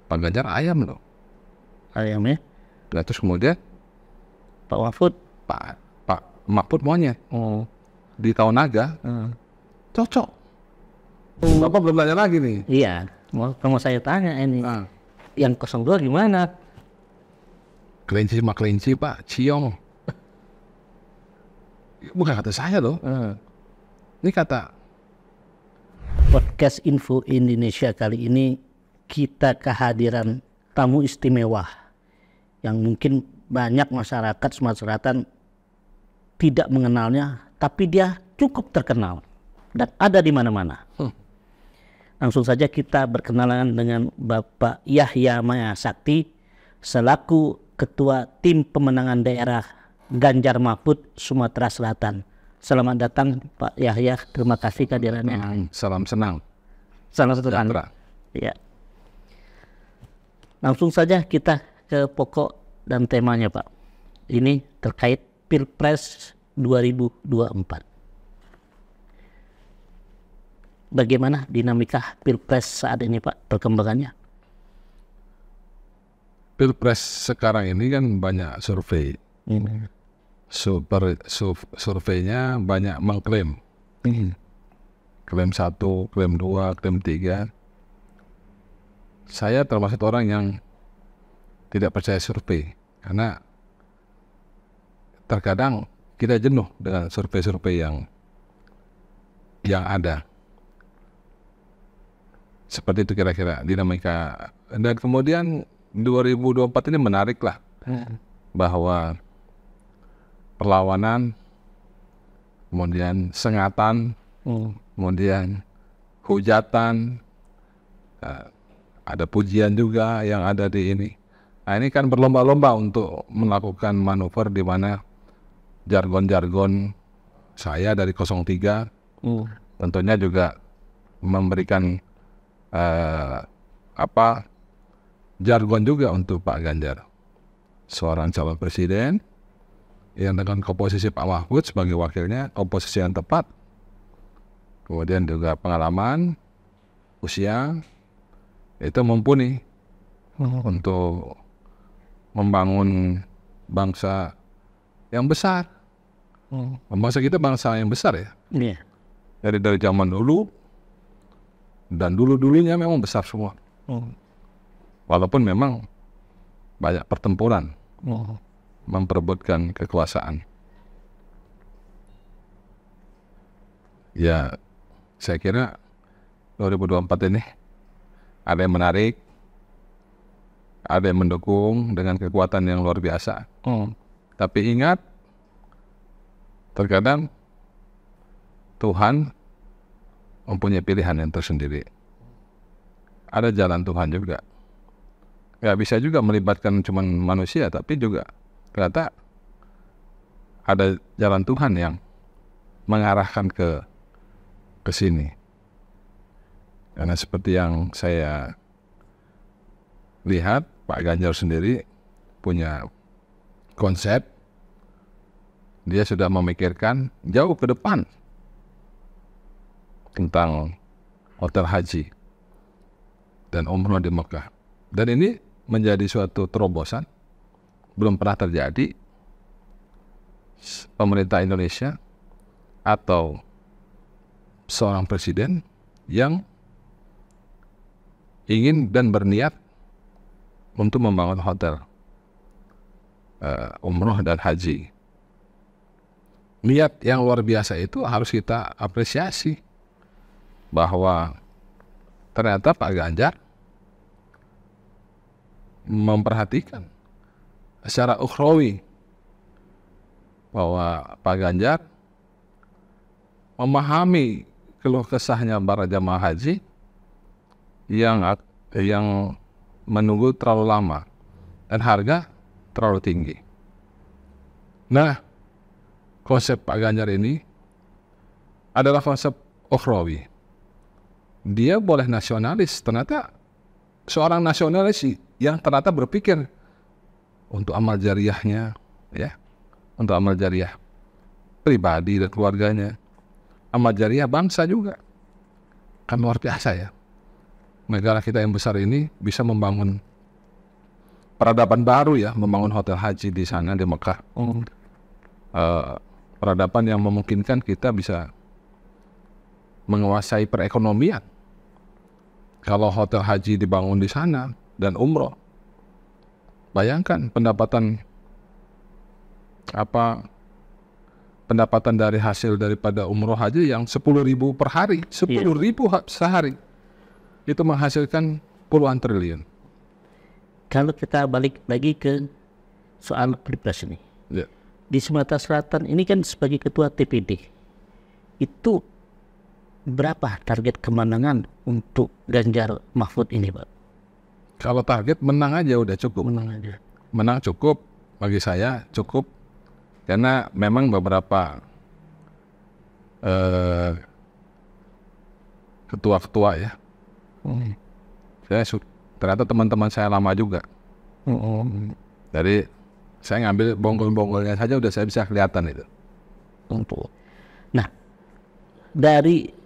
Pak Ganjar ayam loh. Ayamnya Nah, terus kemudian Pak Mahfud. Pak Mahfud monyet. Di tahun naga cocok. Bapak belum tanya lagi nih. Iya, mau saya tanya ini. Nah, Yang 02 gimana? kelinci mah kelinci Pak, ciong. Bukan kata saya loh. Ini kata Podcast Info Indonesia kali ini kita kehadiran tamu istimewa yang mungkin banyak masyarakat Sumatera Selatan tidak mengenalnya, tapi dia cukup terkenal dan ada di mana-mana. Langsung saja kita berkenalan dengan Bapak Yahya Maya Sakti selaku Ketua Tim Pemenangan Daerah Ganjar Mahfud Sumatera Selatan. Selamat datang Pak Yahya, terima kasih kehadirannya. salam senang. Salam satu Sejahtera. Ya. Langsung saja kita ke pokok dan temanya Pak. Ini terkait Pilpres 2024. Bagaimana dinamika Pilpres saat ini Pak, perkembangannya? Pilpres sekarang ini kan banyak survei. Surveinya banyak mengklaim. Klaim 1, klaim 2, klaim 3. Saya termasuk orang yang tidak percaya survei. Karena terkadang kita jenuh dengan survei-survei yang ada. Seperti itu kira-kira dinamika. Dan kemudian 2024 ini menarik lah. Bahwa perlawanan, kemudian sengatan, kemudian hujatan, ada pujian juga yang ada di ini. Nah, ini kan berlomba-lomba untuk melakukan manuver di mana jargon-jargon saya dari 03 tentunya juga memberikan jargon juga untuk Pak Ganjar, seorang calon presiden yang dengan komposisi Pak Mahfud sebagai wakilnya, komposisi yang tepat, kemudian juga pengalaman, usia, itu mumpuni untuk membangun bangsa yang besar. Bangsa kita bangsa yang besar ya. Iya. Dari zaman dulu dan dulunya memang besar semua. Walaupun memang banyak pertempuran memperebutkan kekuasaan. Ya, saya kira 2024 ini ada yang menarik, ada yang mendukung dengan kekuatan yang luar biasa. Tapi ingat, terkadang Tuhan mempunyai pilihan yang tersendiri. Ada jalan Tuhan juga. Gak bisa juga melibatkan cuma manusia, tapi juga ternyata ada jalan Tuhan yang mengarahkan ke sini. Karena seperti yang saya lihat, Pak Ganjar sendiri punya konsep. Dia sudah memikirkan jauh ke depan tentang hotel haji dan umroh di Mekah. Dan ini menjadi suatu terobosan. Belum pernah terjadi pemerintah Indonesia atau seorang presiden yang ingin dan berniat untuk membangun hotel umroh dan haji. Niat yang luar biasa itu harus kita apresiasi, bahwa ternyata Pak Ganjar memperhatikan secara ukhrawi, bahwa Pak Ganjar memahami keluh kesahnya para jamaah haji yang menunggu terlalu lama dan harga terlalu tinggi. Nah, konsep Pak Ganjar ini adalah konsep ukhrawi. Dia boleh nasionalis, ternyata seorang nasionalis yang ternyata berpikir untuk amal jariahnya, ya, untuk amal jariah pribadi dan keluarganya, amal jariah bangsa juga, kan luar biasa ya. negara kita yang besar ini bisa membangun peradaban baru ya, membangun hotel haji di sana di Mekah. Peradaban yang memungkinkan kita bisa menguasai perekonomian. Kalau hotel haji dibangun di sana dan umroh, bayangkan pendapatan dari hasil daripada umroh haji yang 10.000 per hari, 10.000 sehari, itu menghasilkan puluhan triliun. Kalau kita balik lagi ke soal Pilpres ini, di Sumatera Selatan ini kan sebagai ketua TPD, itu berapa target kemenangan untuk Ganjar Mahfud ini, Pak? Kalau target menang aja udah cukup. Menang cukup, bagi saya cukup, karena memang beberapa ketua-ketua ya, ternyata teman-teman saya lama juga. Jadi saya ngambil bonggol-bonggolnya saja udah saya bisa kelihatan itu. Nah, dari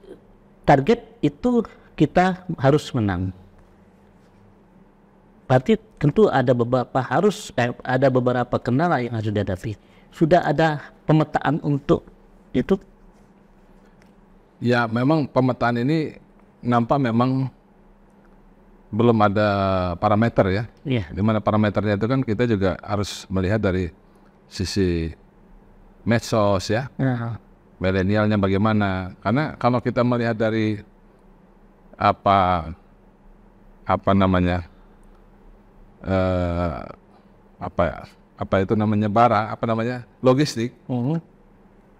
target itu kita harus menang. Berarti tentu ada beberapa kendala yang harus dihadapi. Sudah ada pemetaan untuk itu? Ya, memang pemetaan ini nampak memang belum ada parameter ya. Dimana parameternya itu kan kita juga harus melihat dari sisi medsos ya. Milenialnya bagaimana? Karena kalau kita melihat dari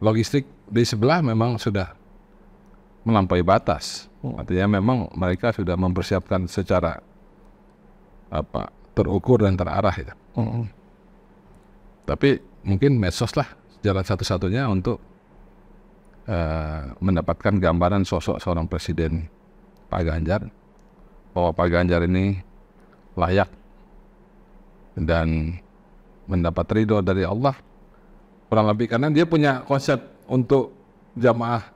logistik di sebelah memang sudah melampaui batas. Artinya memang mereka sudah mempersiapkan secara terukur dan terarah itu. Tapi mungkin medsos lah jalan satu-satunya untuk mendapatkan gambaran sosok seorang presiden Pak Ganjar, bahwa Pak Ganjar ini layak dan mendapat ridho dari Allah, kurang lebih, karena dia punya konsep untuk jamaah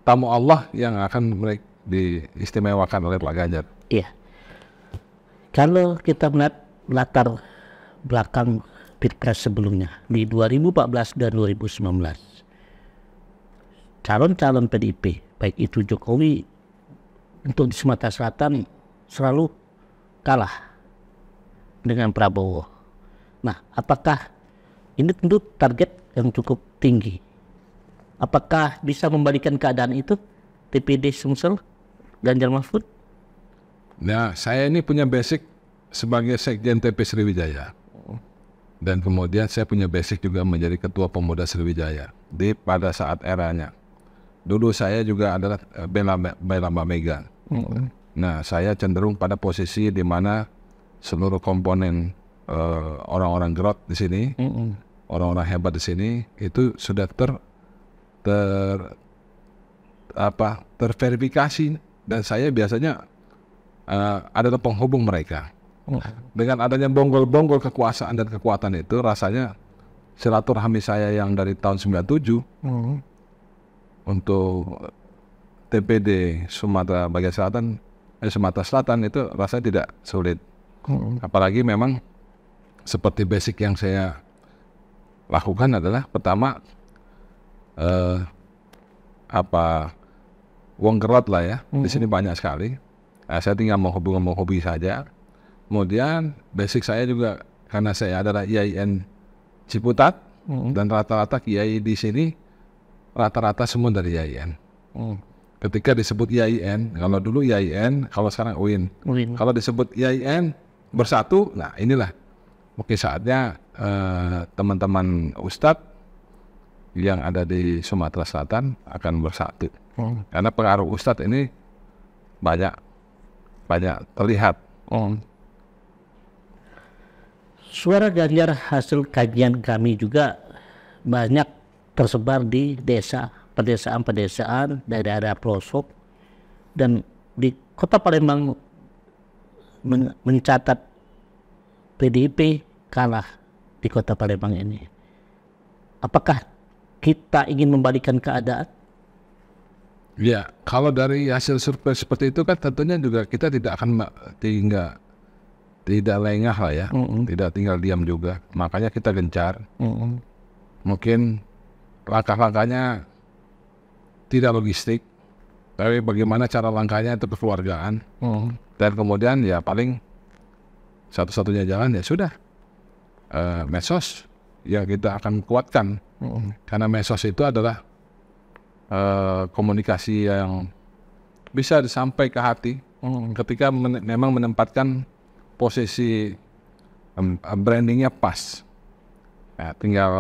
tamu Allah yang akan diistimewakan oleh Pak Ganjar. Iya. Kalau kita melihat latar belakang Pilpres sebelumnya di 2014 dan 2019, calon-calon PDIP, baik itu Jokowi untuk di Sumatera Selatan selalu kalah dengan Prabowo. Nah, apakah ini tentu target yang cukup tinggi? Apakah bisa membalikan keadaan itu TPD Sumsel Ganjar Mahfud? Nah, saya ini punya basic sebagai Sekjen TP Sriwijaya. Dan kemudian saya punya basic juga menjadi Ketua Pemuda Sriwijaya pada saat eranya. Dulu saya juga adalah bela Mbak Mega. Nah, saya cenderung pada posisi di mana seluruh komponen orang-orang gerot di sini, orang-orang hebat di sini itu sudah terverifikasi, dan saya biasanya adalah penghubung mereka. Dengan adanya bonggol-bonggol kekuasaan dan kekuatan itu, rasanya silaturahmi saya yang dari tahun 97 untuk TPD Sumatera bagian Selatan, Sumatera Selatan itu rasanya tidak sulit. Apalagi memang seperti basic yang saya lakukan adalah pertama wong gerot lah ya, di sini banyak sekali. Saya tinggal menghubungi saja. Kemudian basic saya juga karena saya adalah IAIN Ciputat, dan rata-rata kiai di sini rata-rata semua dari IAIN. Ketika disebut IAIN, kalau dulu IAIN, kalau sekarang UIN. Kalau disebut IAIN bersatu, nah inilah mungkin saatnya teman-teman ustadz yang ada di Sumatera Selatan akan bersatu. Karena pengaruh ustadz ini banyak terlihat. Suara Ganjar hasil kajian kami juga banyak tersebar di desa, pedesaan-pedesaan, daerah-daerah pelosok, dan di Kota Palembang mencatat PDIP kalah di Kota Palembang ini. Apakah kita ingin membalikan keadaan? Ya, kalau dari hasil survei seperti itu kan tentunya juga kita tidak akan tidak lengah lah ya, tidak tinggal diam juga. Makanya kita gencar. Mungkin langkah-langkahnya tidak logistik, tapi bagaimana cara langkahnya itu kekeluargaan. Dan kemudian ya paling satu-satunya jalan ya sudah medsos yang kita akan kuatkan. Karena medsos itu adalah komunikasi yang bisa disampai ke hati ketika memang menempatkan posisi brandingnya pas. Nah, tinggal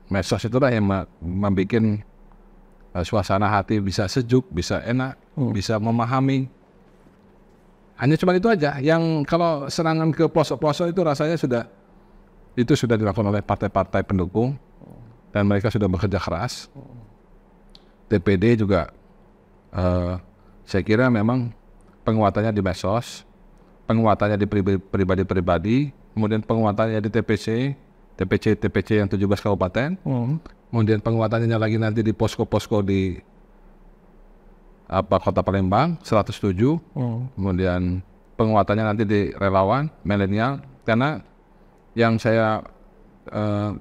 medsos itulah yang membuat suasana hati bisa sejuk, bisa enak, bisa memahami. Hanya cuma itu aja. Yang kalau serangan ke pelosok-pelosok itu rasanya sudah dilakukan oleh partai-partai pendukung dan mereka sudah bekerja keras. TPD juga saya kira memang penguatannya di medsos, penguatannya di pribadi-pribadi, kemudian penguatannya di TPC yang 17 kabupaten, kemudian penguatannya lagi nanti di posko-posko di Kota Palembang 107, kemudian penguatannya nanti di relawan milenial, karena yang saya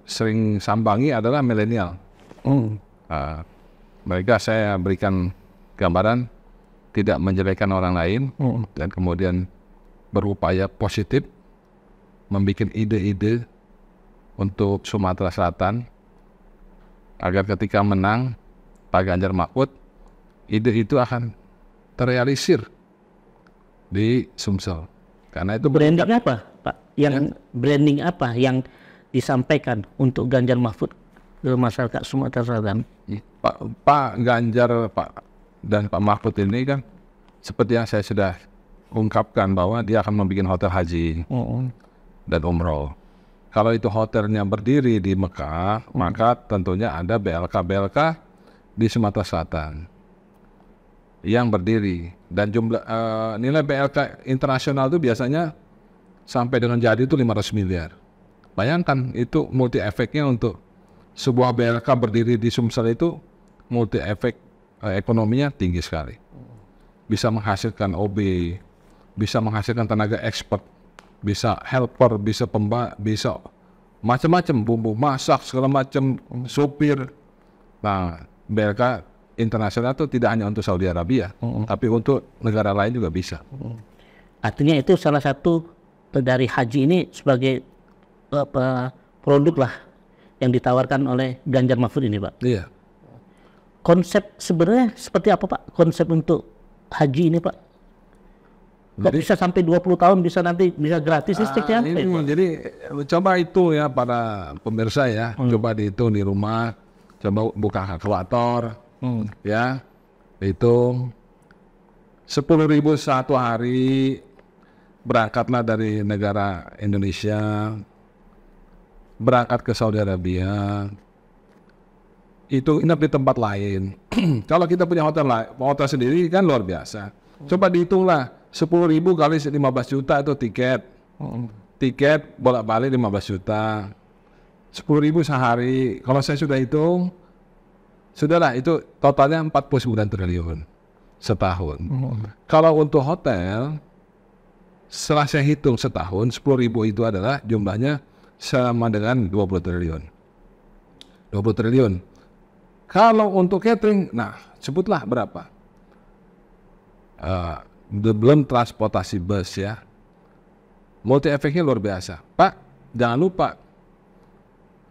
sering sambangi adalah milenial. Mereka saya berikan gambaran tidak menjelekkan orang lain dan kemudian berupaya positif membuat ide-ide untuk Sumatera Selatan agar ketika menang Pak Ganjar Mahfud, ide itu akan terrealisir di Sumsel. Karena itu branding apa, Pak? Branding apa yang disampaikan untuk Ganjar Mahfud ke masyarakat Sumatera Selatan? Pak Ganjar dan Pak Mahfud ini kan seperti yang saya sudah ungkapkan bahwa dia akan membuat hotel haji dan umroh. Kalau itu hotelnya berdiri di Mekah, maka tentunya ada BLK di Sumatera Selatan yang berdiri, dan jumlah nilai BLK internasional itu biasanya sampai dengan jadi itu 500 miliar. Bayangkan itu multi efeknya untuk sebuah BLK berdiri di Sumsel itu multi efek ekonominya tinggi sekali. Bisa menghasilkan OB, bisa menghasilkan tenaga expert, bisa helper, bisa bisa macam-macam, bumbu masak segala macam, supir. Nah, BLK internasional itu tidak hanya untuk Saudi Arabia, tapi untuk negara lain juga bisa. Artinya itu salah satu dari haji ini sebagai produk lah yang ditawarkan oleh Ganjar Mahfud ini, Pak. Iya. Konsep sebenarnya seperti apa, Pak? Konsep untuk haji ini, Pak? Kok bisa sampai 20 tahun bisa nanti bisa gratis listriknya? Jadi coba itu ya para pemirsa ya, coba dihitung di rumah, coba buka kalkulator, ya, hitung 10.000 satu hari, berangkatlah dari negara Indonesia, berangkat ke Saudi Arabia, itu inap di tempat lain. Kalau kita punya hotel sendiri kan luar biasa. Coba dihitunglah 10.000 kali 15 juta itu tiket. Tiket bolak-balik 15 juta. 10.000 sehari. Kalau saya sudah hitung, sudahlah itu totalnya 49 triliun setahun. Kalau untuk hotel, setelah saya hitung setahun, 10.000 itu adalah jumlahnya sama dengan 20 triliun. 20 triliun. Kalau untuk catering, nah sebutlah berapa. Belum transportasi bus ya. Multi efeknya luar biasa. Pak, jangan lupa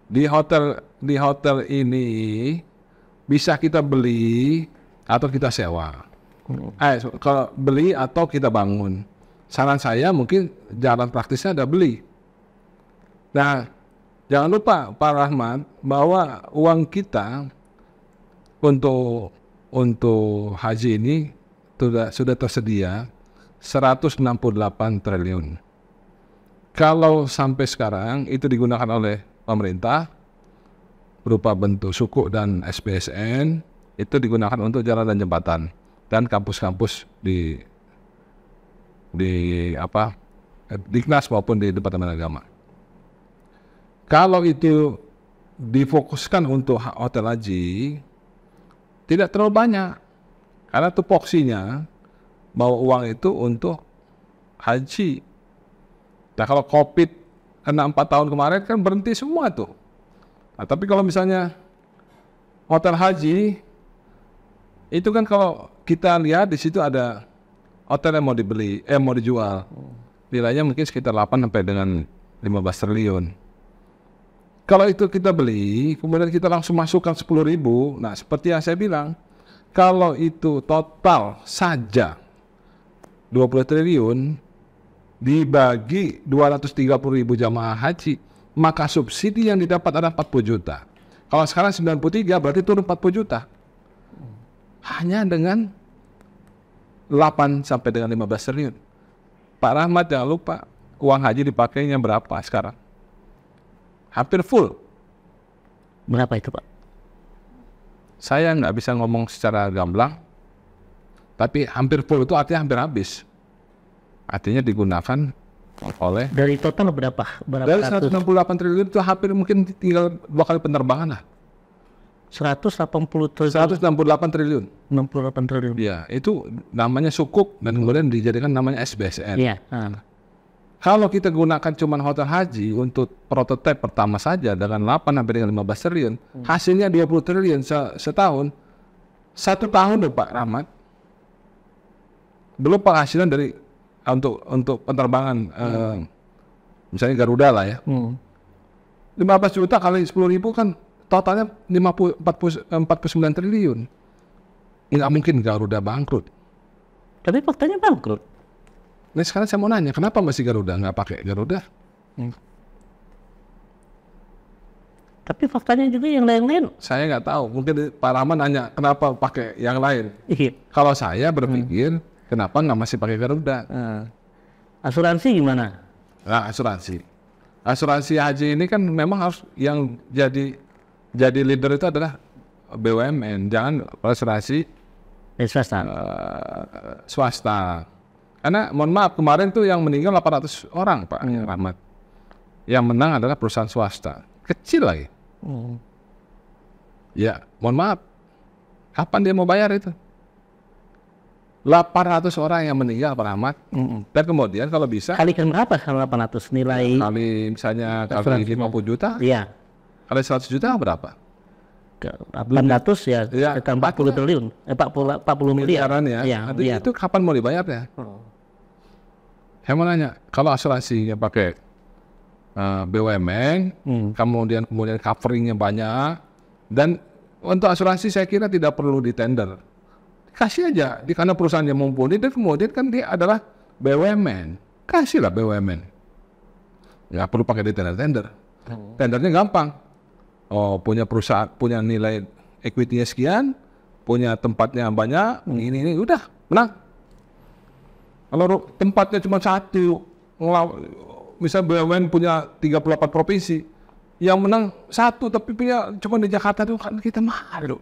di hotel ini bisa kita beli atau kita sewa. Kalau beli atau kita bangun. Saran saya mungkin jalan praktisnya ada beli. Nah, jangan lupa Pak Rahmat bahwa uang kita untuk haji ini sudah tersedia 168 triliun. Kalau sampai sekarang itu digunakan oleh pemerintah berupa bentuk sukuk dan SPSN, itu digunakan untuk jalan dan jembatan dan kampus-kampus di Diknas maupun di Departemen Agama. Kalau itu difokuskan untuk hotel haji, tidak terlalu banyak. Karena tupoksinya bawa uang itu untuk haji. Nah kalau COVID kena 4 tahun kemarin kan berhenti semua tuh. Nah, tapi kalau misalnya hotel haji itu kan kalau kita lihat di situ ada hotel yang mau dijual. Nilainya mungkin sekitar 8 sampai dengan 15 triliun. Kalau itu kita beli, kemudian kita langsung masukkan 10.000. Nah, seperti yang saya bilang, kalau itu total saja 20 triliun dibagi 230.000 jamaah haji, maka subsidi yang didapat ada 40 juta. Kalau sekarang 93 berarti turun 40 juta. Hanya dengan 8 sampai dengan 15 triliun. Pak Rahmat jangan lupa uang haji dipakainya berapa sekarang? Hampir full. Berapa itu, Pak? Saya nggak bisa ngomong secara gamblang, tapi hampir full itu artinya hampir habis. Artinya digunakan oleh Dari total berapa? Dari 168 triliun itu hampir mungkin tinggal 2 kali penerbangan lah. 180 triliun. 168 triliun. 68 triliun. Ya, itu namanya sukuk dan kemudian dijadikan namanya SBSN. Iya. Kalau kita gunakan cuma hotel haji untuk prototipe pertama saja dengan 8 sampai dengan 15 triliun, hasilnya 20 triliun setahun. 1 tahun loh Pak Rahmat. Belum penghasilan dari untuk penerbangan misalnya Garuda lah ya. 15 juta kali 10.000 kan totalnya 49 triliun. Nggak mungkin Garuda bangkrut. Tapi faktanya bangkrut. Nah sekarang saya mau nanya, kenapa masih Garuda nggak pakai Garuda? Tapi faktanya juga yang lain-lain. Saya nggak tahu. Mungkin Pak Rahman nanya kenapa pakai yang lain. Iya. Kalau saya berpikir kenapa nggak masih pakai Garuda? Asuransi gimana? Nah, asuransi haji ini kan memang harus yang jadi leader itu adalah BUMN, jangan asuransi Swasta. Swasta. Karena mohon maaf kemarin tuh yang meninggal 800 orang Pak Rahmat. Yang menang adalah perusahaan swasta. Kecil lagi. Ya, mohon maaf. Kapan dia mau bayar itu? 800 orang yang meninggal Pak Rahmat. Dan kemudian kalau bisa Kalikan berapa kalau 800 nilai? kali misalnya kali 50 juta, Iya. kali 100 juta berapa? 800 ya, Ya, sekitar 40 triliun. 40 miliar. Miliaran ya. Iya, Nanti iya. itu kapan mau dibayarnya? Saya mau nanya, kalau asuransinya pakai BUMN, kemudian coveringnya banyak, dan untuk asuransi saya kira tidak perlu di tender. Kasih aja, karena perusahaannya mumpuni, dan kemudian kan dia adalah BUMN. Kasihlah BUMN. Nggak perlu pakai di tender. Tendernya gampang. Oh, punya perusahaan, punya nilai equity-nya sekian, punya tempatnya banyak, ini udah menang. Kalau tempatnya cuma satu, misalnya BUMN punya 38 provinsi, yang menang satu tapi punya cuma di Jakarta tuh kan kita malu.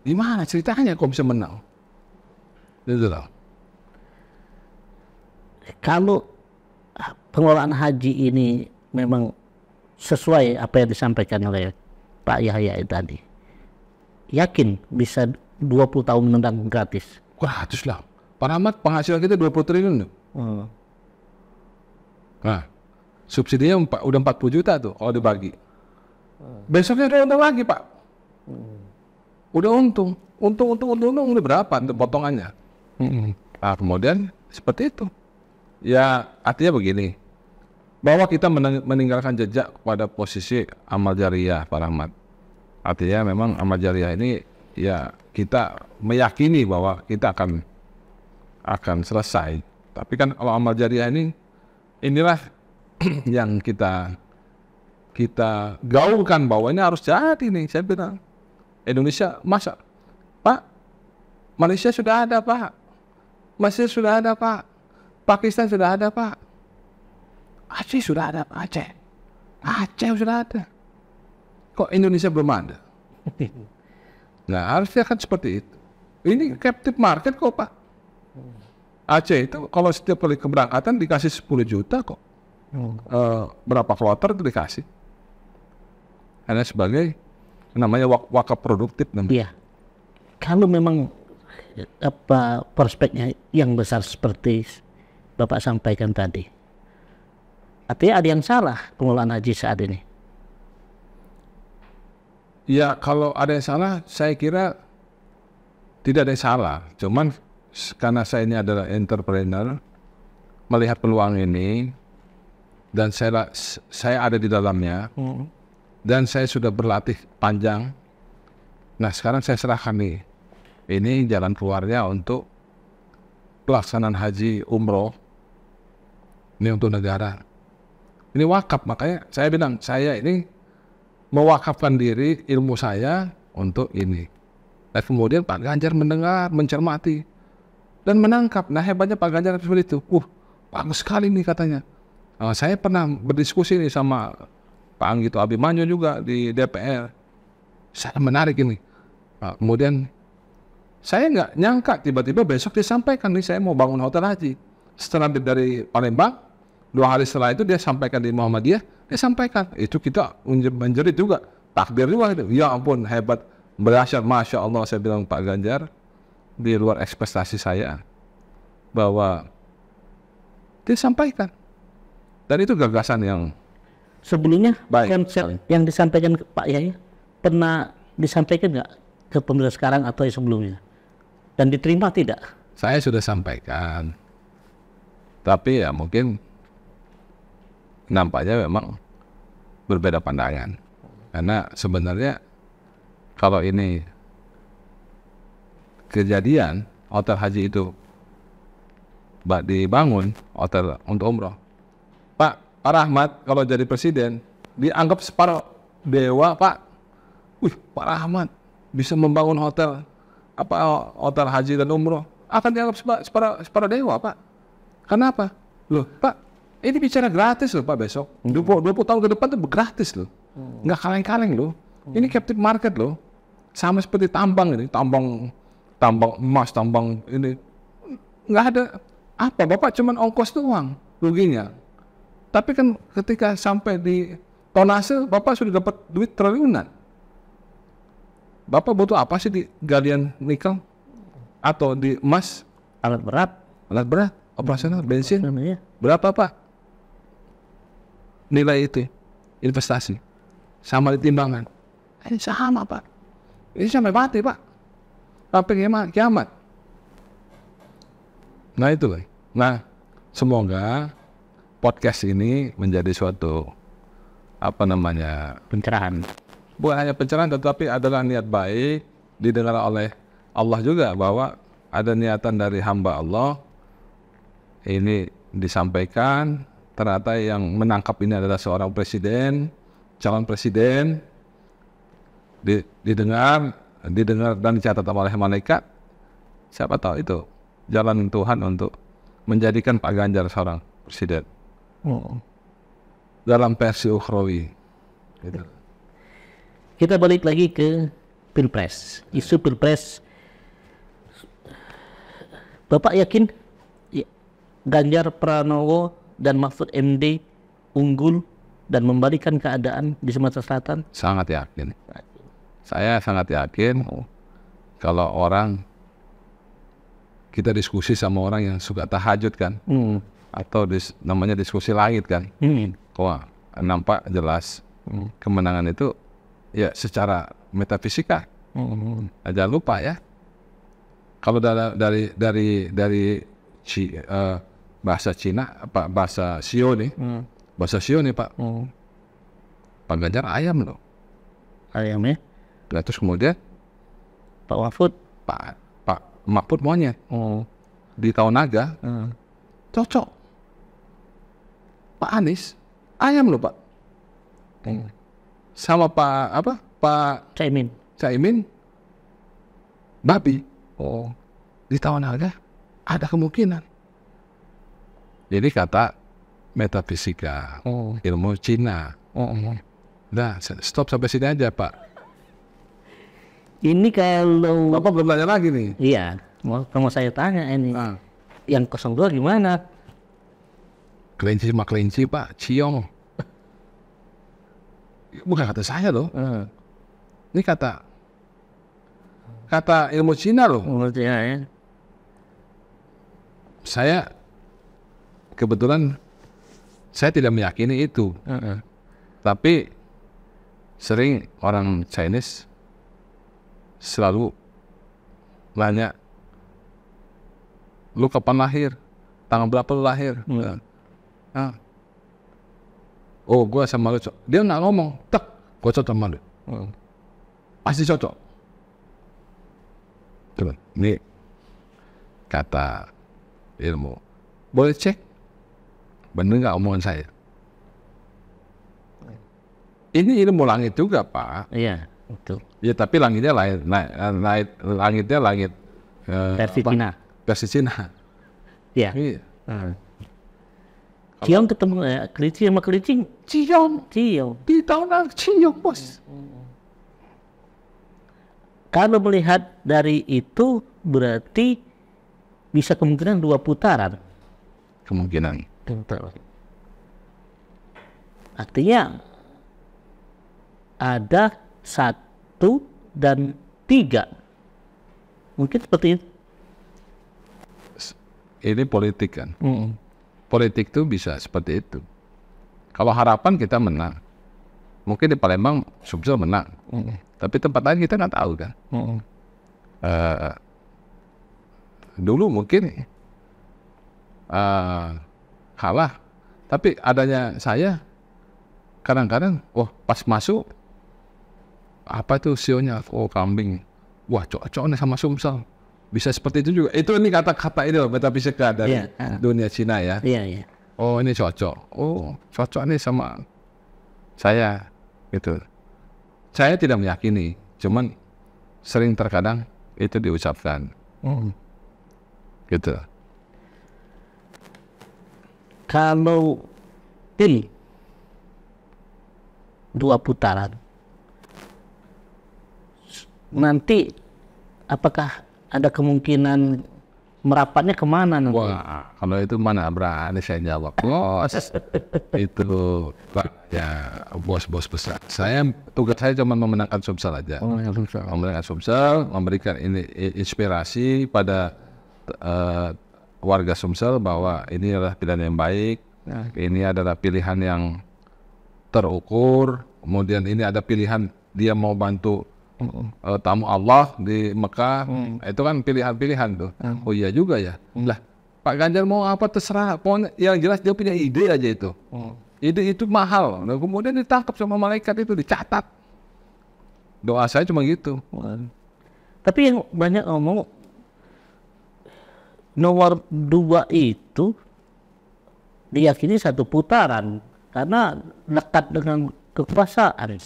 Gimana ceritanya kok bisa menang? Itu loh. Kalau pengelolaan haji ini memang sesuai apa yang disampaikan oleh Pak Yahya tadi, yakin bisa 20 tahun menendang gratis? Gratis lah. Pak Rahmat penghasilan kita 20 triliun loh. Nah, subsidinya udah 40 juta tuh kalau dibagi. Besoknya udah untung lagi Pak. Udah untung udah berapa tuh potongannya. Nah, kemudian seperti itu. Ya artinya begini, bahwa kita meninggalkan jejak pada posisi amal jariah Pak Rahmat. Artinya memang amal jariah ini ya kita meyakini bahwa kita akan selesai. Tapi kan kalau amal jariah inilah yang kita gaulkan bahwa ini harus jadi nih. Saya bilang Indonesia masa Pak, Malaysia sudah ada Pak, Mesir sudah ada Pak, Pakistan sudah ada Pak, Aceh sudah ada Pak, Aceh sudah ada. Kok Indonesia belum ada? Nah harusnya kan seperti itu. Ini captive market kok Pak. Aceh itu kalau setiap kali keberangkatan dikasih 10 juta kok. Berapa kloter itu dikasih. Karena sebagai namanya wakaf produktif namanya. Iya. Kalau memang apa prospeknya yang besar seperti Bapak sampaikan tadi. Artinya ada yang salah pengelolaan haji saat ini. Ya kalau ada yang salah, saya kira tidak ada yang salah. Cuman karena saya ini adalah entrepreneur, melihat peluang ini, dan saya ada di dalamnya, dan saya sudah berlatih panjang. Nah sekarang saya serahkan nih, ini jalan keluarnya untuk pelaksanaan haji umroh, ini untuk negara. Ini wakaf, makanya saya bilang, saya ini mewakafkan diri ilmu saya untuk ini. Dan kemudian Pak Ganjar mendengar, mencermati, dan menangkap. Nah hebatnya Pak Ganjar seperti itu. Bagus sekali nih katanya. Saya pernah berdiskusi nih sama Pak Anggito Abimanyu juga di DPR. Saya menarik ini. Kemudian saya nggak nyangka tiba-tiba besok disampaikan nih saya mau bangun hotel haji. Setelah dari Palembang, 2 hari setelah itu dia sampaikan di Muhammadiyah, dia sampaikan. Itu kita menjerit juga. Takbir juga itu. Ya ampun hebat. Berdahsyat, Masya Allah saya bilang Pak Ganjar. Di luar ekspektasi saya. Bahwa dia sampaikan. Dan itu gagasan yang sebelumnya baik. Konsep yang disampaikan ke Pak Yahya pernah disampaikan nggak ke pemerintah sekarang atau yang sebelumnya? Dan diterima tidak? Saya sudah sampaikan. Tapi ya mungkin nampaknya memang berbeda pandangan. Karena sebenarnya kalau ini kejadian hotel haji itu dibangun hotel untuk umroh, Pak Rahmat kalau jadi presiden dianggap separuh dewa Pak. Pak Rahmat bisa membangun hotel haji dan umroh, akan dianggap separuh dewa Pak. Kenapa? Loh Pak, ini bicara gratis loh Pak besok. 20 tahun ke depan itu gratis loh. Nggak kaleng-kaleng loh. Ini captive market loh. Sama seperti tambang ini, tambang emas, tambang ini. Nggak ada apa, Bapak cuman ongkos doang ruginya. Tapi kan ketika sampai di tonase, Bapak sudah dapat duit triliunan. Bapak butuh apa sih di galian nikel? Atau di emas? Alat berat, operasional, bensin. namanya. Berapa Pak? Nilai itu investasi sama di timbangan. Ini sama Pak. Ini sampai mati Pak. Sampai kiamat. Nah itu lah. Nah semoga podcast ini menjadi suatu pencerahan. Bukan hanya pencerahan, tetapi adalah niat baik didengar oleh Allah juga, bahwa ada niatan dari hamba Allah ini disampaikan. Ternyata yang menangkap ini adalah seorang presiden, calon presiden, didengar dan dicatat oleh malaikat. Siapa tahu itu jalan Tuhan untuk menjadikan Pak Ganjar seorang presiden. Dalam versi ukhrawi. Gitu. Kita balik lagi ke Pilpres. Isu Pilpres. Bapak yakin Ganjar Pranowo dan Mahfud MD unggul dan membalikan keadaan di Sumatera Selatan? Sangat yakin. Saya sangat yakin. Kalau kita diskusi sama orang yang suka tahajud kan, atau namanya diskusi langit kan, wah nampak jelas kemenangan itu ya secara metafisika. Jangan lupa ya, kalau dari bahasa Cina, bahasa Sio nih, Pak. Pak Ganjar ayam loh. Ayam ya. Nah, terus kemudian Pak Mahfud, Pak Mahfud monyet. Di tahun naga, cocok. Pak Anies ayam loh Pak. Sama Pak Caimin babi. Di tahun naga ada kemungkinan. Jadi kata metafisika, ilmu Cina. Nah, stop sampai sini aja Pak. Ini kalau Bapak belum tanya lagi nih. Iya, mau saya tanya ini. Yang 02 gimana? Kelinci sama kelinci Pak, ciong. Bukan kata saya loh. Ini kata kata ilmu Cina loh. Ya. Saya kebetulan saya tidak meyakini itu. Tapi sering orang Chinese selalu nanya, lu kapan lahir? Tanggal berapa lu lahir? Oh, gua sama lu. Dia nggak ngomong, tak, gua cocok sama lu. Pasti cocok. Coba, ini kata ilmu. Boleh cek, bener nggak omongan saya? Ini ilmu langit juga, Pak. Iya, betul. Ya, tapi langitnya langitnya langit Versi Cina. versi Cina. Iya. Iya. Ciong ketemu kelinci sama kelinci. Ciong Ciong. di tahun ciong, bos. Kalau melihat dari itu berarti bisa kemungkinan 2 putaran. Kemungkinan. Artinya ada 1 dan 3. Mungkin seperti itu. Ini politik kan. Politik tuh bisa seperti itu. Kalau harapan kita menang. Mungkin di Palembang Sumsel menang. Tapi tempat lain kita nggak tahu kan. Dulu mungkin kalah. Tapi adanya saya kadang-kadang, pas masuk apa tuh sionya, kambing. Wah, cocok nih sama Sumsel. Bisa seperti itu juga. Itu ini kata-kata ini loh, metafisika dari dunia Cina ya. Iya. Oh, ini cocok. Oh, cocok nih sama saya gitu. Saya tidak meyakini, cuman sering terkadang itu diucapkan. Gitu. Kalau ini 2 putaran, nanti apakah ada kemungkinan merapatnya kemana nanti? Wah, kalau itu mana berani saya jawab, bos. Itu ya bos-bos besar. Tugas saya cuma memenangkan Sumsel aja. Memenangkan Sumsel, memberikan ini inspirasi pada warga Sumsel bahwa ini adalah pilihan yang baik. Ini adalah pilihan yang terukur. Kemudian ini ada pilihan dia mau bantu tamu Allah di Mekah. Itu kan pilihan-pilihan tuh. Oh iya juga ya. Lah, Pak Ganjar mau apa terserah. Pokoknya yang jelas dia punya ide aja itu. Ide itu mahal. Nah, kemudian ditangkap sama malaikat itu, dicatat. Doa saya cuma gitu. Tapi yang banyak ngomong nomor 2 itu diyakini 1 putaran karena dekat dengan kekuasaan.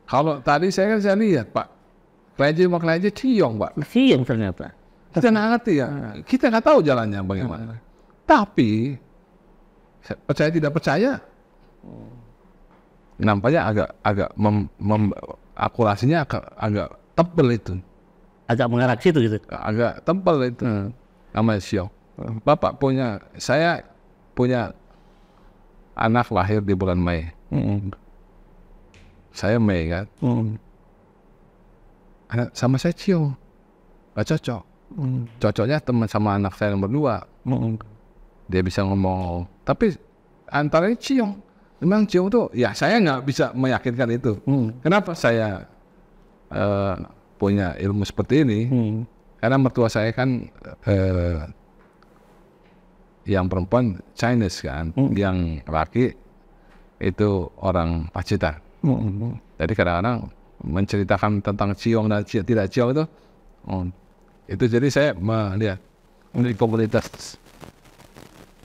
Kalau tadi saya lihat Pak, Kleje sama Kleje ciong Pak. Ciong ternyata. Kita nggak ngerti ya. Kita nggak tahu jalannya bagaimana. Tapi percaya tidak percaya, nampaknya agak akurasinya agak tebel itu. Agak mengarah ke situ gitu. Agak tebel itu. Namanya ciong. Saya punya anak lahir di bulan Mei. Saya Mei kan. Anak sama saya ciong. Gak cocok. Cocoknya teman sama anak saya nomor 2. Dia bisa ngomong. Tapi antaranya ciong. Memang ciong tuh, ya saya nggak bisa meyakinkan itu. Kenapa saya punya ilmu seperti ini? Karena mertua saya kan yang perempuan Chinese kan, yang laki itu orang Pacitan. Jadi kadang-kadang menceritakan tentang ciong dan tidak ciong itu jadi saya melihat ini komunitas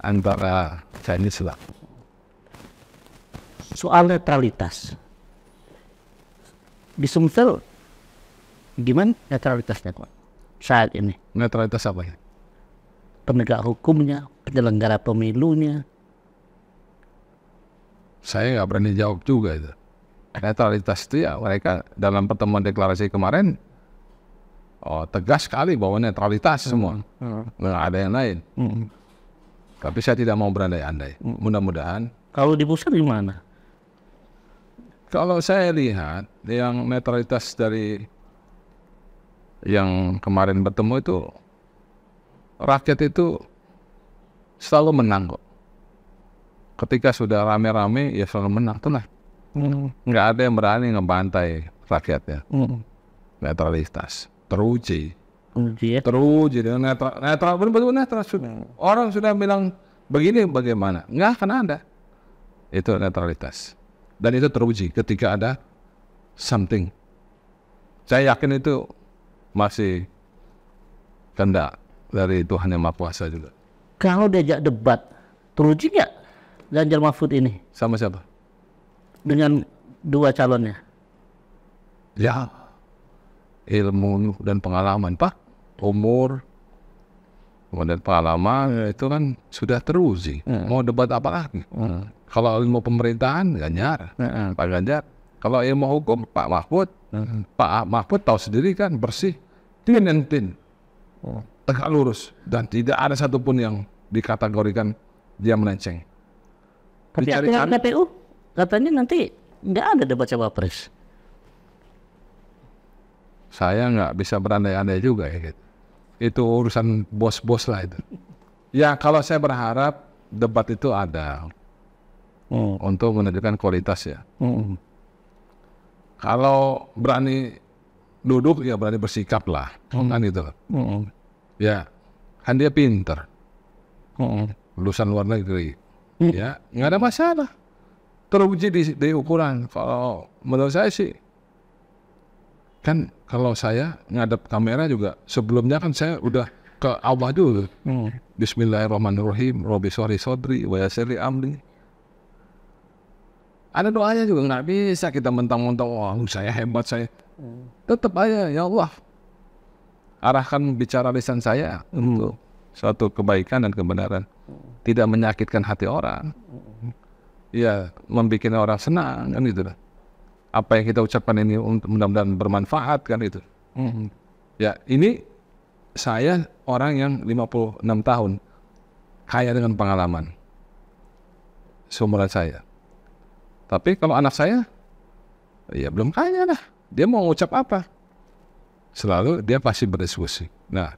antara Chinese lah. Soal netralitas di Sumsel gimana netralitasnya Pak saat ini? Netralitas apa ya? Penegak hukumnya, penyelenggara pemilunya. Saya nggak berani jawab juga itu. Netralitas itu ya mereka dalam pertemuan deklarasi kemarin tegas sekali bahwa netralitas semua, nggak ada yang lain. Tapi saya tidak mau berandai-andai. Mudah-mudahan. Kalau di pusat gimana? Kalau saya lihat yang netralitas dari yang kemarin bertemu itu, rakyat itu selalu menang kok. Ketika sudah rame-rame ya selalu menang tuh lah. Nggak ada yang berani ngebantai rakyatnya. Netralitas teruji dengan netral betul netral. Orang sudah bilang begini bagaimana, nggak akan ada. Itu netralitas, dan itu teruji ketika ada something. Saya yakin itu masih kehendak dari Tuhan Yang Maha Kuasa juga. Kalau diajak debat, teruji nggak Ganjar Mahfud ini? Sama siapa? Dengan dua calonnya? Ya, ilmu dan pengalaman, Pak. Umur, kemudian pengalaman itu kan sudah teruji. Mau debat apa lagi? Kalau ilmu pemerintahan, Ganjar, Pak Ganjar. Kalau ilmu hukum, Pak Mahfud. Pak Mahfud tahu sendiri kan, bersih, tin, tegak lurus, dan tidak ada satupun yang dikategorikan dia melenceng. Tapi KPU katanya nanti nggak ada debat cawapres. Saya nggak bisa berandai-andai juga ya gitu. Itu urusan bos-bos lah itu. Ya kalau saya berharap debat itu ada untuk menunjukkan kualitas ya. Kalau berani duduk ya berani bersikap lah, kan itu. Ya, kan dia pinter, lulusan luar negeri, ya nggak ada masalah. Teruji di ukuran. Kalau menurut saya sih, kan kalau saya ngadep kamera juga sebelumnya kan saya udah ke Allah dulu. Bismillahirrahmanirrahim. Robbi sholli sodri wa yassir li amri. Ada doanya juga, nggak bisa kita mentang-mentang wah saya hebat saya. Tetap aja ya Allah arahkan bicara lisan saya untuk suatu kebaikan dan kebenaran, tidak menyakitkan hati orang. Ya membuat orang senang kan gitu lah. Apa yang kita ucapkan ini mudah-mudahan bermanfaat kan itu. Ya ini saya orang yang 56 tahun kaya dengan pengalaman seumuran saya. Tapi kalau anak saya ya belum kaya lah. Dia mau ngucap apa? Selalu dia pasti berdiskusi. Nah,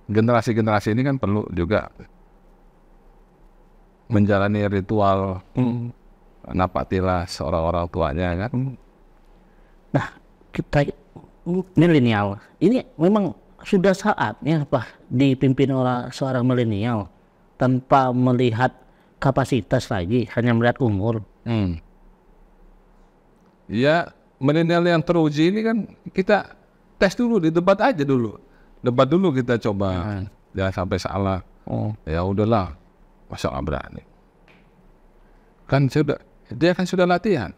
generasi-generasi ini kan perlu juga menjalani ritual napatilah seorang orang tuanya kan. Nah, kita milenial ini memang sudah saatnya Pak dipimpin oleh seorang milenial tanpa melihat kapasitas lagi, hanya melihat umur. Ya, milenial yang teruji ini kan kita tes dulu, di debat aja dulu. Debat dulu kita coba. Jangan sampai salah. Ya udahlah, masa nggak berani. Kan dia kan sudah latihan.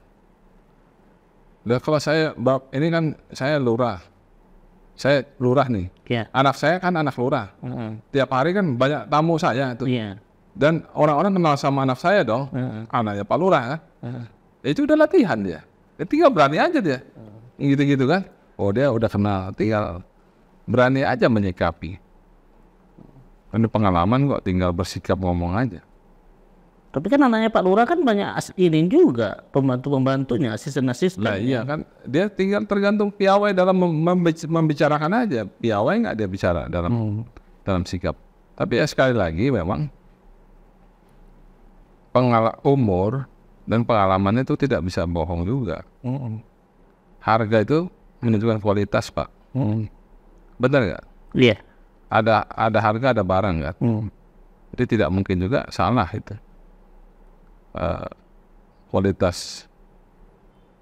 Dan kalau saya, ini kan saya lurah. Saya lurah nih. Yeah. Anak saya kan anak lurah. Tiap hari kan banyak tamu saya tuh. Yeah. Dan orang-orang kenal sama anak saya dong. Anaknya Pak Lurah kan. Itu udah latihan dia. Tinggal berani aja dia. Gitu-gitu kan. Oh dia udah kenal. Tinggal berani aja menyikapi. Ini pengalaman kok, tinggal bersikap ngomong aja. Tapi kan anaknya Pak Lurah kan banyak ini juga, pembantu-pembantunya, asisten-asisten. Nah iya kan, dia tinggal tergantung piawai dalam membicarakan aja. Piawai nggak dia bicara dalam sikap. Tapi ya sekali lagi memang umur dan pengalaman itu tidak bisa bohong juga. Harga itu menunjukkan kualitas Pak. Benar nggak? Iya. Ada harga, ada barang kan. Jadi tidak mungkin juga salah itu. Kualitas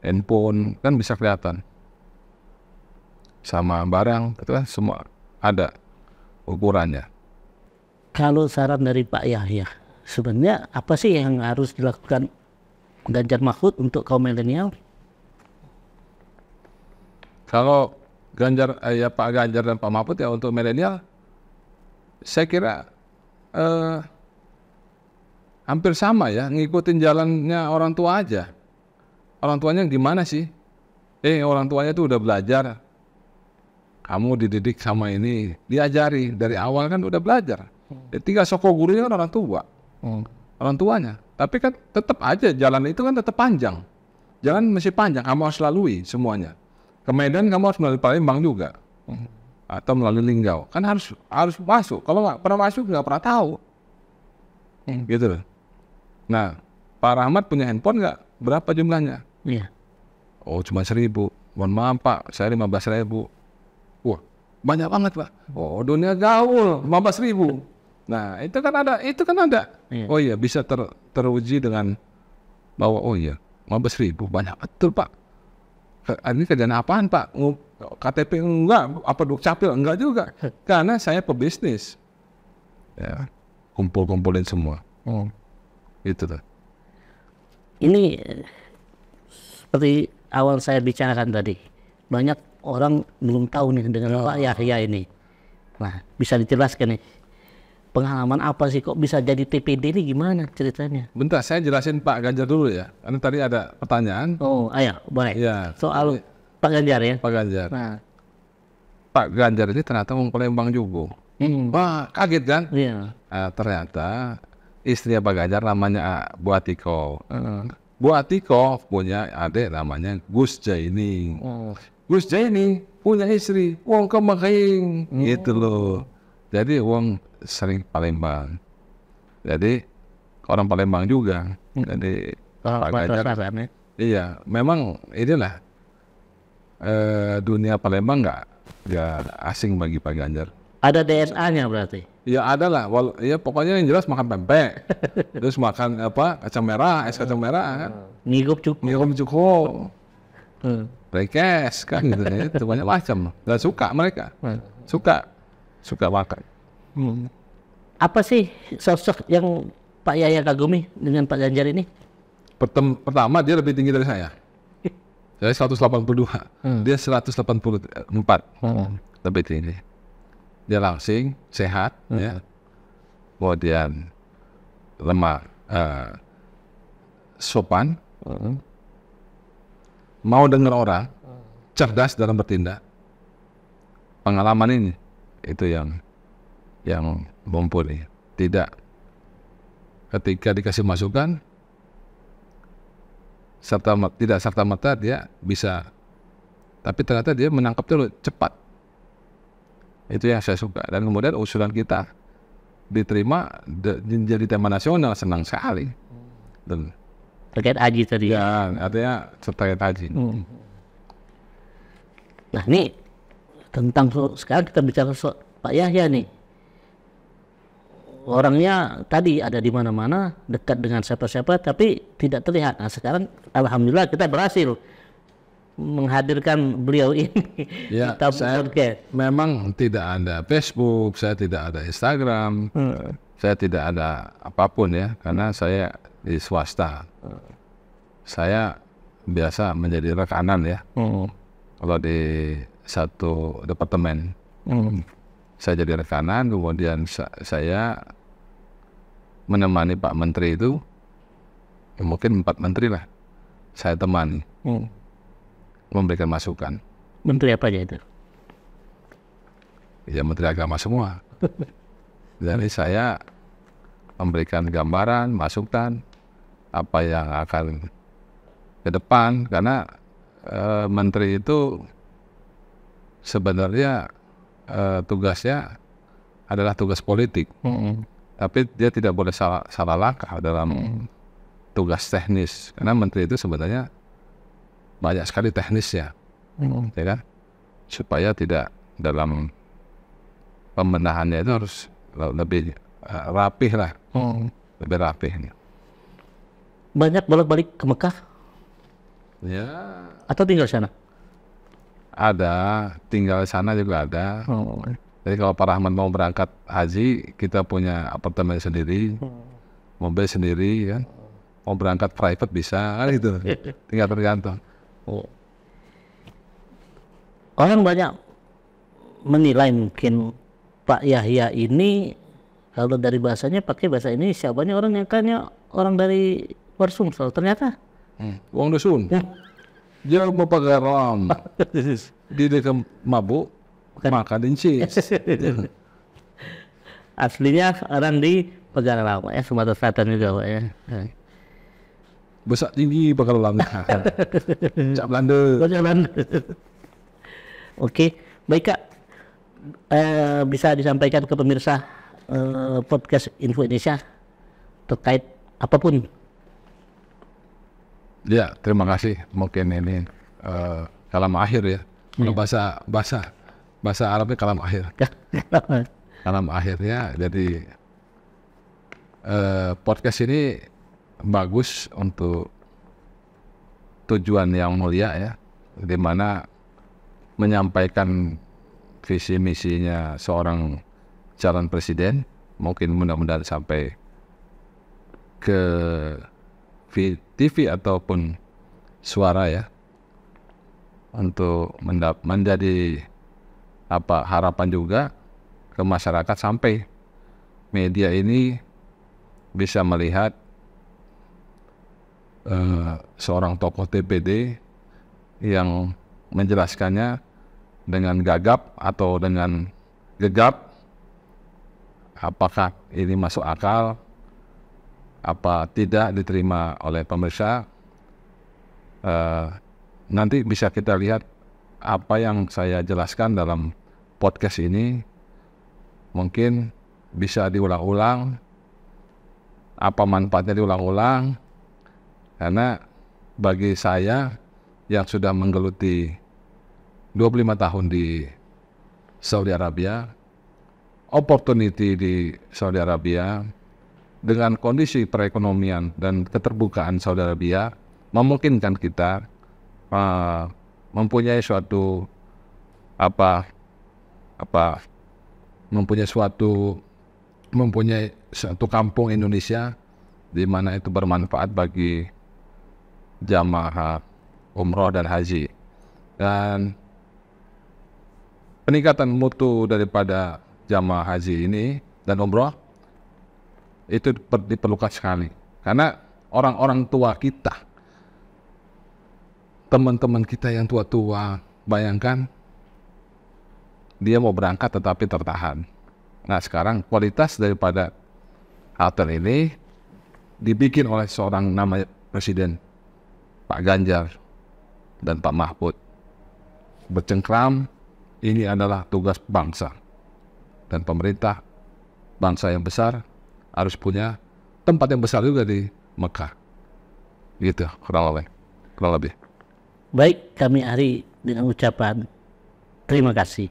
handphone kan bisa kelihatan sama barang itu kan semua ada ukurannya. Kalau saran dari Pak Yahya, sebenarnya apa sih yang harus dilakukan Ganjar Mahfud untuk kaum milenial? Kalau ya Pak Ganjar dan Pak Mahfud ya untuk milenial, saya kira hampir sama ya, ngikutin jalannya orang tua aja. Orang tuanya gimana sih? Orang tuanya tuh udah belajar. Kamu dididik sama ini, diajari dari awal kan udah belajar. Tinggal soko gurunya kan orang tua, orang tuanya. Tapi kan tetap aja jalan itu kan tetap panjang. Jalan masih panjang, kamu harus lalui semuanya. Ke Medan kamu harus melalui Palembang juga. atau melalui linggau. Kan harus masuk. Kalau nggak pernah masuk nggak pernah tahu. Gitu loh. Nah, Pak Rahmat punya handphone nggak? Berapa jumlahnya? Iya. Oh, cuma 1.000. Mohon maaf Pak, saya 15.000. Wah, banyak banget Pak. Oh, dunia gaul 15.000. Nah, itu kan ada. Iya. Oh iya, bisa teruji dengan bahwa oh iya, 15.000 banyak betul Pak. Ini kerjaan apaan Pak? KTP enggak, apa dukcapil enggak juga. Karena saya pebisnis. Ya, kumpulin semua. Itu tuh. Ini seperti awal saya bicarakan tadi, banyak orang belum tahu nih dengan Pak Yahya ini. Nah, bisa dijelaskan nih, pengalaman apa sih kok bisa jadi TPD ini, gimana ceritanya? Bentar, saya jelasin Pak Ganjar dulu ya. Karena tadi ada pertanyaan. Oh, ayo, boleh. Ya. Soal Pak Ganjar ya. Pak Ganjar. Nah, Pak Ganjar ini ternyata orang Palembang juga. Wah, kaget kan? iya. Ternyata istrinya Pak Ganjar namanya Bu Atiko. Bu Atiko punya adik namanya Gus Jaini. Gus Jaini punya istri wong Kemakaing. Gitu loh. Jadi wong sering Palembang. Jadi orang Palembang juga. Jadi Pak Ganjar. Iya, memang inilah dunia Palembang nggak asing bagi Pak Ganjar. Ada DNA-nya berarti? Ya ada lah, ya pokoknya yang jelas makan pempek, terus makan kacang merah, es kacang merah kan, Ngigup cukup, rekes kan gitu ya, itu banyak macam. Dan suka mereka, suka makan. Apa sih sosok yang Pak Yahya kagumi dengan Pak Ganjar ini? Pertama dia lebih tinggi dari saya. Saya 182, dia 184, lebih tinggi. Dia langsing, sehat, ya. Kemudian lemah, sopan, mau dengar orang, cerdas dalam bertindak. Pengalaman ini itu yang mumpuni. Tidak ketika dikasih masukan tidak serta-merta dia bisa, tapi ternyata dia menangkap dulu cepat. Itu yang saya suka. Dan kemudian usulan kita diterima menjadi tema nasional, senang sekali. Dan terkait haji tadi. Ya, artinya terkait haji. Nah ini tentang sekarang kita bicara Pak Yahya nih. Orangnya tadi ada di mana-mana, dekat dengan siapa-siapa, tapi tidak terlihat. Nah sekarang alhamdulillah kita berhasil menghadirkan beliau ini. Ya, saya memang tidak ada Facebook, saya tidak ada Instagram, saya tidak ada apapun ya, karena saya di swasta. Saya biasa menjadi rekanan ya. Kalau di satu departemen, saya jadi rekanan, kemudian saya menemani Pak Menteri itu, ya mungkin 4 menteri lah, saya temani. Memberikan masukan. Menteri apa aja itu? Ya Menteri Agama semua. Jadi saya memberikan gambaran, masukan apa yang akan ke depan, karena menteri itu sebenarnya tugasnya adalah tugas politik, tapi dia tidak boleh salah langkah dalam tugas teknis, karena menteri itu sebenarnya banyak sekali teknisnya, ya kan? Supaya tidak dalam pembenahannya itu harus lebih rapih lah, lebih rapih. Banyak bolak-balik ke Mekah? Ya. Atau tinggal di sana? Ada, tinggal di sana juga ada. Jadi kalau Pak Rahmat mau berangkat haji, kita punya apartemen sendiri, mobil sendiri, kan? Mau berangkat private bisa, kan gitu. Tinggal tergantung. Orang banyak menilai mungkin Pak Yahya ini, kalau dari bahasanya pakai bahasa ini, siapanya orang yang kayaknya orang dari luar Sumsel. Ternyata Wong dusun. Dia mau pakai ram. Dia ke mabuk, makan incis. Aslinya orang di Pagalang ya, Sumatera Selatan juga Pak ya. Besar tinggi Pagalang. Cak Belanda. Oke, baik Kak. bisa disampaikan ke pemirsa podcast Info Indonesia terkait apapun? Ya, terima kasih. Mungkin ini kalam akhir ya. Kalau bahasa Arabnya kalam akhir. Kalam akhirnya. Jadi podcast ini bagus untuk tujuan yang mulia ya, di mana menyampaikan visi misinya seorang calon presiden, mungkin mudah-mudahan sampai ke TV ataupun suara ya, untuk menjadi harapan juga ke masyarakat sampai media ini bisa melihat seorang tokoh TPD yang menjelaskannya dengan gagap atau dengan gegap, apakah ini masuk akal, apa tidak diterima oleh pemirsa. Nanti bisa kita lihat apa yang saya jelaskan dalam podcast ini, mungkin bisa diulang-ulang, apa manfaatnya diulang-ulang, karena bagi saya yang sudah menggeluti 25 tahun di Saudi Arabia, opportunity di Saudi Arabia dengan kondisi perekonomian dan keterbukaan Saudi Arabia memungkinkan kita mempunyai suatu mempunyai satu kampung Indonesia di mana itu bermanfaat bagi jamaah umroh dan haji, dan peningkatan mutu daripada jamaah haji ini dan umroh itu diperlukan sekali, karena orang-orang tua kita, teman-teman kita yang tua-tua, bayangkan dia mau berangkat tetapi tertahan. Nah, sekarang kualitas daripada hotel ini dibikin oleh seorang namanya Presiden Pak Ganjar dan Pak Mahfud. Bercengkram, ini adalah tugas bangsa, dan pemerintah bangsa yang besar harus punya tempat yang besar juga di Mekah. Gitu kurang lebih. Baik, kami akhiri dengan ucapan terima kasih.